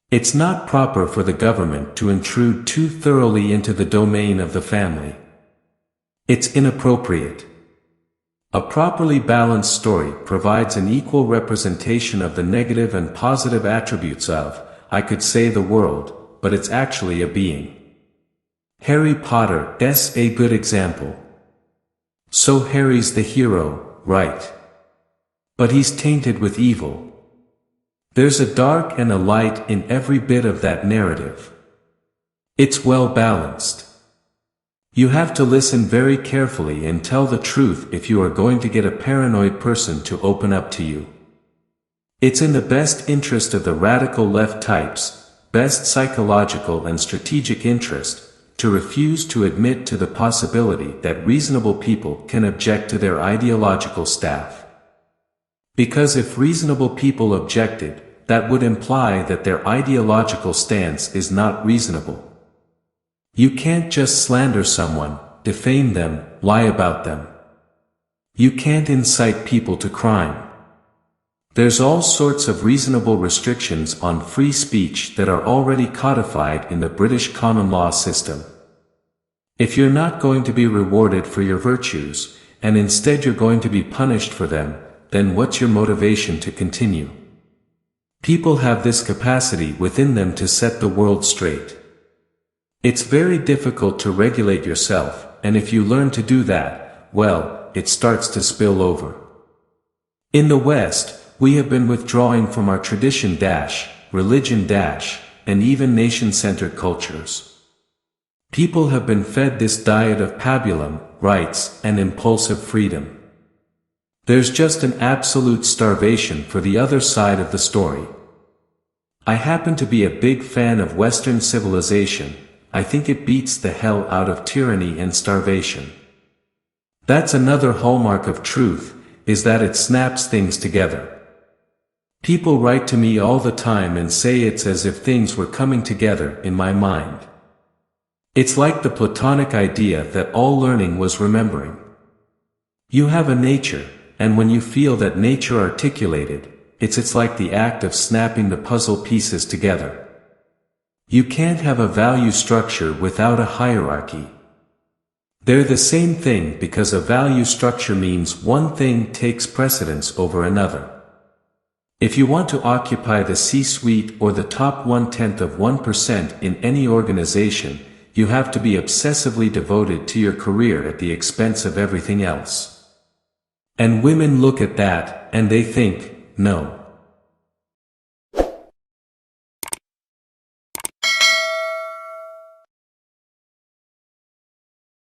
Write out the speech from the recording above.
It's not proper for the government to intrude too thoroughly into the domain of the family. It's inappropriate. A properly balanced story provides an equal representation of the negative and positive attributes of, I could say, the world, but it's actually a being. Harry Potter's a good example. So Harry's the hero, right? But he's tainted with evil. There's a dark and a light in every bit of that narrative. It's well balanced. You have to listen very carefully and tell the truth if you are going to get a paranoid person to open up to you. It's in the best interest of the radical left types, best psychological and strategic interest, to refuse to admit to the possibility that reasonable people can object to their ideological staff. Because if reasonable people objected, that would imply that their ideological stance is not reasonable. You can't just slander someone, defame them, lie about them. You can't incite people to crime. There's all sorts of reasonable restrictions on free speech that are already codified in the British common law system. If you're not going to be rewarded for your virtues, and instead you're going to be punished for them, then what's your motivation to continue? People have this capacity within them to set the world straight. It's very difficult to regulate yourself, and if you learn to do that, well, it starts to spill over. In the West, we have been withdrawing from our tradition religion and even nation-centered cultures. People have been fed this diet of pabulum, rights, and impulsive freedom. There's just an absolute starvation for the other side of the story. I happen to be a big fan of Western civilization. I think it beats the hell out of tyranny and starvation. That's another hallmark of truth, is that it snaps things together. People write to me all the time and say it's as if things were coming together in my mind. It's like the Platonic idea that all learning was remembering. You have a nature, and when you feel that nature articulated, it's like the act of snapping the puzzle pieces together. You can't have a value structure without a hierarchy. They're the same thing because a value structure means one thing takes precedence over another. If you want to occupy the C-suite or the top 0.1% in any organization, you have to be obsessively devoted to your career at the expense of everything else. And women look at that, and they think, no.